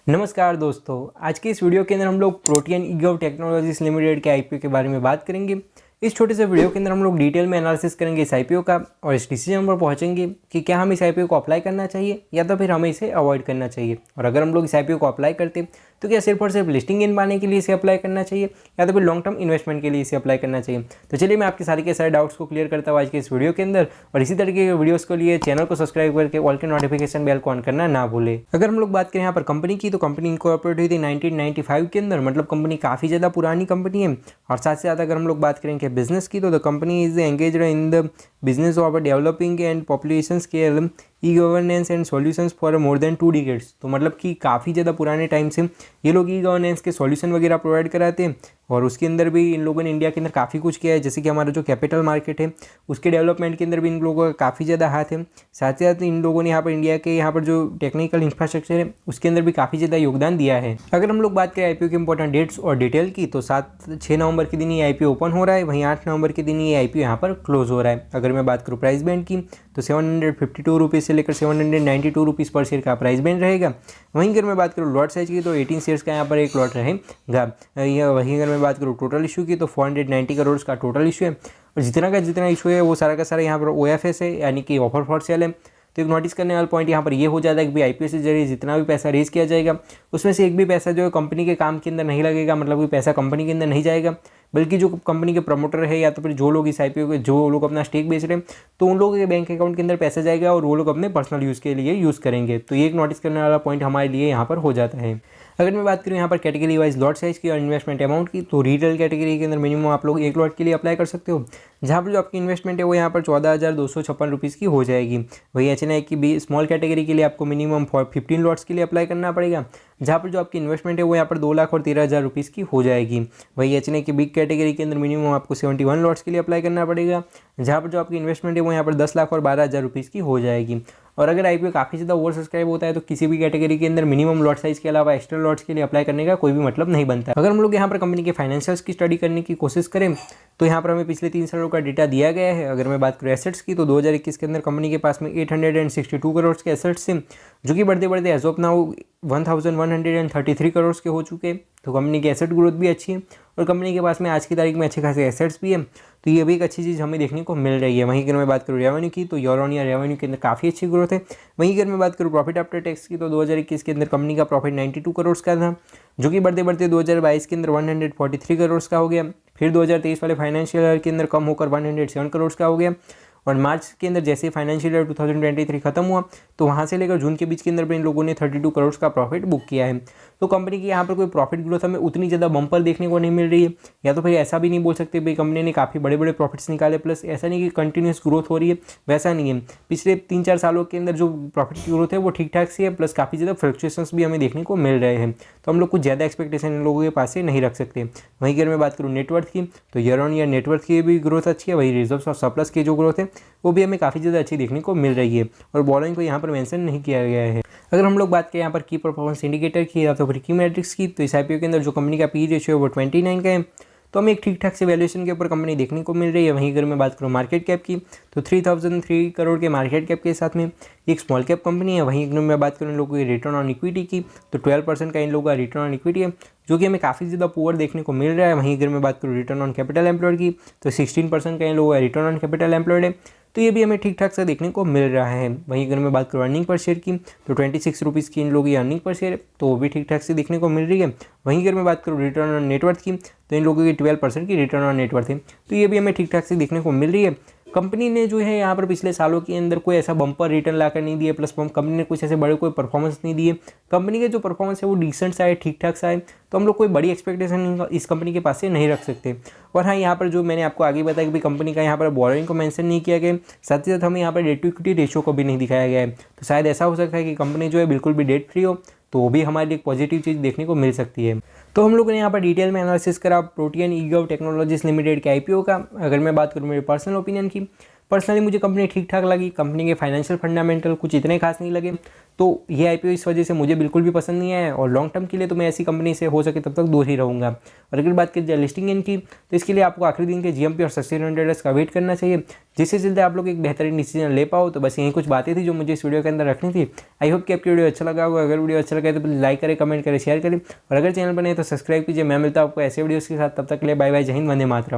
नमस्कार दोस्तों, आज के इस वीडियो के अंदर हम लोग प्रोटियन ईगव टेक्नोलॉजीज लिमिटेड के आईपीओ के बारे में बात करेंगे। इस छोटे से वीडियो के अंदर हम लोग डिटेल में एनालिसिस करेंगे इस आईपीओ का और इस डिसीजन पर पहुंचेंगे कि क्या हम इस आईपीओ को अप्लाई करना चाहिए या तो फिर हमें इसे अवॉइड करना चाहिए। और अगर हम लोग इस आईपीओ को अप्लाई करते तो क्या सिर्फ और सिर्फ लिस्टिंग इन पाने के लिए इसे अप्लाई करना चाहिए या तो फिर लॉन्ग टर्म इन्वेस्टमेंट के लिए इसे अप्लाई करना चाहिए। तो चलिए मैं आपके सारे के सारे डाउट्स को क्लियर करता हूँ आज के इस वीडियो के अंदर। और इसी तरीके के वीडियोस के लिए चैनल को सब्सक्राइब करके ऑल के नोटिफिकेशन बेल को ऑन करना ना भूले। अगर हम लोग बात करें यहाँ पर कंपनी की, तो कंपनी इनकॉर्पोरेट हुई थी 1995 के अंदर, मतलब कंपनी काफ़ी ज़्यादा पुरानी कंपनी है। और साथ ही साथ अगर हम लोग बात करें कि बिजनेस की, तो the company is engage in the business of developing and population scale e governance and solutions for more than 2 decades. तो मतलब कि काफ़ी ज़्यादा पुराने टाइम से ये लोग ई गवर्नेंस के सॉल्यूशन वगैरह प्रोवाइड कराते हैं। और उसके अंदर भी इन लोगों ने इंडिया के अंदर काफ़ी कुछ किया है, जैसे कि हमारा जो कैपिटल मार्केट है उसके डेवलपमेंट के अंदर भी इन लोगों का काफ़ी ज़्यादा हाथ है। साथ ही साथ इन लोगों ने यहाँ पर इंडिया के यहाँ पर जो टेक्निकल इंफ्रास्ट्रक्चर है उसके अंदर भी काफ़ी ज़्यादा योगदान दिया है। अगर हम लोग बात करें आईपीओ के इंपॉर्टेंट डेट्स और डिटेल की, तो 6 नवंबर के दिन ये आईपीओ ओपन हो रहा है, वहीं 8 नवंबर के दिन ये आईपीओ यहाँ पर क्लोज हो रहा है। अगर मैं बात करूँ प्राइस बैंड की, तो 752 रुपीज़ से लेकर 792 रुपीज़ पर शेयर का प्राइस बैंड रहेगा। वहीं अगर मैं बात करूँ लॉट साइज की, तो 18 शेयर्स का यहाँ पर एक लॉट रहेगा। वहीं अगर मैं बात करूँ टोटल इशू की, तो 490 करोड़ का टोटल इशू है। और जितना इशू है वो सारा का सारा यहाँ पर OFS है, यानी कि ऑफर फॉर सेल है। तो एक नोटिस करने वाला पॉइंट यहाँ पर ये हो जाता है कि आईपीओ से जरिए जितना भी पैसा रेज किया जाएगा उसमें से एक भी पैसा जो है कंपनी के काम के अंदर नहीं लगेगा, मतलब कोई पैसा कंपनी के अंदर नहीं जाएगा, बल्कि जो कंपनी के प्रमोटर है या तो फिर जो लोग इस आईपीओ के जो लोग अपना स्टेक बेच रहे हैं तो उन लोगों के बैंक अकाउंट के अंदर पैसा जाएगा और वो लोग अपने पर्सनल यूज़ के लिए यूज़ करेंगे। तो ये एक नोटिस करने वाला पॉइंट हमारे लिए यहाँ पर हो जाता है। अगर मैं बात करूँ यहाँ पर कैटेगरी वाइज लॉट साइज की और इन्वेस्टमेंट अमाउंट की, तो रिटेल कैटेगरी के अंदर मिनिमम आप लोग एक लॉट के लिए अप्लाई कर सकते हो, जहाँ पर जो आपकी इन्वेस्टमेंट है वो यहाँ पर 14,256 रुपीज़ की हो जाएगी। वही HNI की स्मॉल कैटेगरी के लिए आपको मिनिमम 15 लॉट्स के लिए अप्लाई करना पड़ेगा, जहाँ पर जो आपकी इन्वेस्टमेंट है वो यहाँ पर 2,13,000 रुपीज़ की हो जाएगी। वही HNI की बिग कैटेगरी के अंदर मिनिमम आपको 71 लॉट्स के लिए अप्लाई करना पड़ेगा, जहाँ पर जो आपकी इन्वेस्टमेंट है वो यहाँ पर 10,12,000 रुपीज़ की हो जाएगी। और अगर आईपीओ काफ़ी ज़्यादा ओवर सब्सक्राइब होता है तो किसी भी कैटेगरी के अंदर मिनिमम लॉट साइज के अलावा एक्स्ट्रा लॉट्स के लिए अप्लाई करने का कोई भी मतलब नहीं बनता। अगर हम लोग यहाँ पर कंपनी के फाइनेंशियल्स की स्टडी करने की कोशिश करें तो यहाँ पर हमें पिछले 3 सालों का डेटा दिया गया है। अगर मैं बात करूँ एसेट्स की, तो 2021 के अंदर कंपनी के पास में 862 करोड़ के एसेट्स थे, जो कि बढ़ते बढ़ते एज ऑफ नाउ 1133 करोड़ के हो चुके हैं। तो कंपनी की एसेट ग्रोथ भी अच्छी है और कंपनी के पास में आज की तारीख में अच्छे खासे एसेट्स भी है। तो ये भी एक अच्छी चीज़ हमें देखने को मिल रही है। वहीं अगर मैं बात करूँ रेवेन्यू की, तो ईयर ऑन ईयर रेवेन्यू के अंदर काफ़ी अच्छी ग्रोथ है। वहीं अगर मैं बात करूँ प्रॉफिट आफ्टर टैक्स की, तो 2021 के अंदर कंपनी का प्रॉफिट 92 करोड़ का था, जो कि बढ़ते बढ़ते 2022 के अंदर 143 करोड़ का हो गया। फिर 2023 वाले फाइनेंशियल ईयर के अंदर कम होकर 107 करोड़ का हो गया। और मार्च के अंदर जैसे फाइनेंशियल ईयर 2023 खत्म हुआ तो वहाँ से लेकर जून के बीच के अंदर भी इन लोगों ने 32 करोड़ का प्रॉफिट बुक किया है। तो कंपनी की यहाँ पर कोई प्रॉफिट ग्रोथ हमें उतनी ज़्यादा बम्पर देखने को नहीं मिल रही है, या तो फिर ऐसा भी नहीं बोल सकते भाई कंपनी ने काफ़ी बड़े बड़े प्रॉफिट्स निकाले, प्लस ऐसा नहीं कि कंटिन्यूस ग्रोथ हो रही है, वैसा नहीं है। पिछले 3-4 सालों के अंदर जो प्रॉफिट की ग्रोथ है वो ठीक ठाक सी है, प्लस काफ़ी ज़्यादा फ्लक्चुएशंस भी हमें देखने को मिल रहे हैं। तो हम लोग कुछ ज़्यादा एक्सपेक्टेशन इन लोगों के पास से नहीं रख सकते। वहीं अगर मैं बात करूँ नेटवर्थ की, तो ईयर ऑन ईयर नेटवर्थ की भी ग्रोथ अच्छी है। वही रिजर्व्स और सरप्लस की जो ग्रोथ है वो भी हमें काफ़ी ज़्यादा अच्छी देखने को मिल रही है, और बोरोइंग को यहाँ पर मेंशन नहीं किया गया है। अगर हम लोग बात करें यहाँ पर की परफॉर्मेंस इंडिकेटर की या तो फिर की मैट्रिक्स की, तो इस आईपीओ के अंदर जो कंपनी का पी रेशियो है वो 29 का है। तो हमें एक ठीक ठाक से वैल्यूएशन के ऊपर कंपनी देखने को मिल रही है। वहीं अगर मैं बात करूँ मार्केट कैप की, तो 3003 करोड़ के मार्केट कैप के साथ में एक स्मॉल कैप कंपनी है। वहीं अगर मैं बात करूँ इन लोगों की रिटर्न ऑन इक्विटी की, तो 12% का इन लोगों का रिटर्न ऑन इक्विटी है, जो कि हमें काफ़ी ज़्यादा पुअर देखने को मिल रहा है। वहीं अगर मैं बात करूँ रिटर्न ऑन कैपिटल एम्प्लॉयड की, तो 16% का इन लोगों का रिटर्न ऑन कैपिटल एम्प्लॉयड है। तो ये भी हमें ठीक ठाक सा देखने को मिल रहा है। वहीं अगर मैं बात करूँ अर्निंग पर शेयर की, तो 26 रुपीज़ की इन लोगों की अर्निंग पर शेयर है, तो वो भी ठीक ठाक से देखने को मिल रही है। वहीं अगर मैं बात करूँ रिटर्न ऑन नेटवर्थ की, तो इन लोगों की 12% की रिटर्न ऑन नेटवर्थ है, तो ये भी हमें ठीक ठाक से देखने को मिल रही है। कंपनी ने जो है यहाँ पर पिछले सालों के अंदर कोई ऐसा बम्पर रिटर्न लाकर नहीं दिया, प्लस कंपनी ने कुछ ऐसे बड़े कोई परफॉर्मेंस नहीं दिए। कंपनी के जो परफॉर्मेंस है वो डिसेंट सा है, ठीक ठाक सा है। तो हम लोग कोई बड़ी एक्सपेक्टेशन इस कंपनी के पास से नहीं रख सकते। और हाँ, यहाँ पर जो मैंने आपको आगे बताया कि भाई कंपनी का यहाँ पर बोरोइंग को मेंशन नहीं किया गया, साथ ही साथ हमें यहाँ पर डेट टू इक्विटी रेशियो को भी नहीं दिखाया गया है। तो शायद ऐसा हो सकता है कि कंपनी जो है बिल्कुल भी डेट फ्री हो, तो वो भी हमारे लिए एक पॉजिटिव चीज़ देखने को मिल सकती है। तो हम लोगों ने यहाँ पर डिटेल में एनालिसिस करा प्रोटियन ईगव टेक्नोलॉजीज लिमिटेड के आईपीओ का। अगर मैं बात करूँ मेरे पर्सनल ओपिनियन की, पर्सनली मुझे कंपनी ठीक ठाक लगी, कंपनी के फाइनेंशियल फंडामेंटल कुछ इतने खास नहीं लगे, तो ये आईपीओ इस वजह से मुझे बिल्कुल भी पसंद नहीं आया और लॉन्ग टर्म के लिए तो मैं ऐसी कंपनी से हो सके तब तक दूर ही रहूँगा। और अगर बात करें लिस्टिंग इनकी, तो इसके लिए आपको आखिरी दिन के जीएमपी और 1600 डेज का वेट करना चाहिए, जिससे जल्दी आप लोग एक बेहतरीन डिसीजन ले पाओ। तो बस यही कुछ बातें थी जो मुझे इस वीडियो के अंदर रखनी थी। आई होप कि आपकी वीडियो अच्छा लगा होगा। अगर वीडियो अच्छा लगा तो प्लीज़ लाइक करें, कमेंट करें, शेयर करें और अगर चैनल पर नहीं तो सब्सक्राइब कीजिए। मैं मिलता हूं आपको ऐसे वीडियोज़ के साथ, तब तक के लिए बाय बाय, जय हिंद, वंदे मातरम।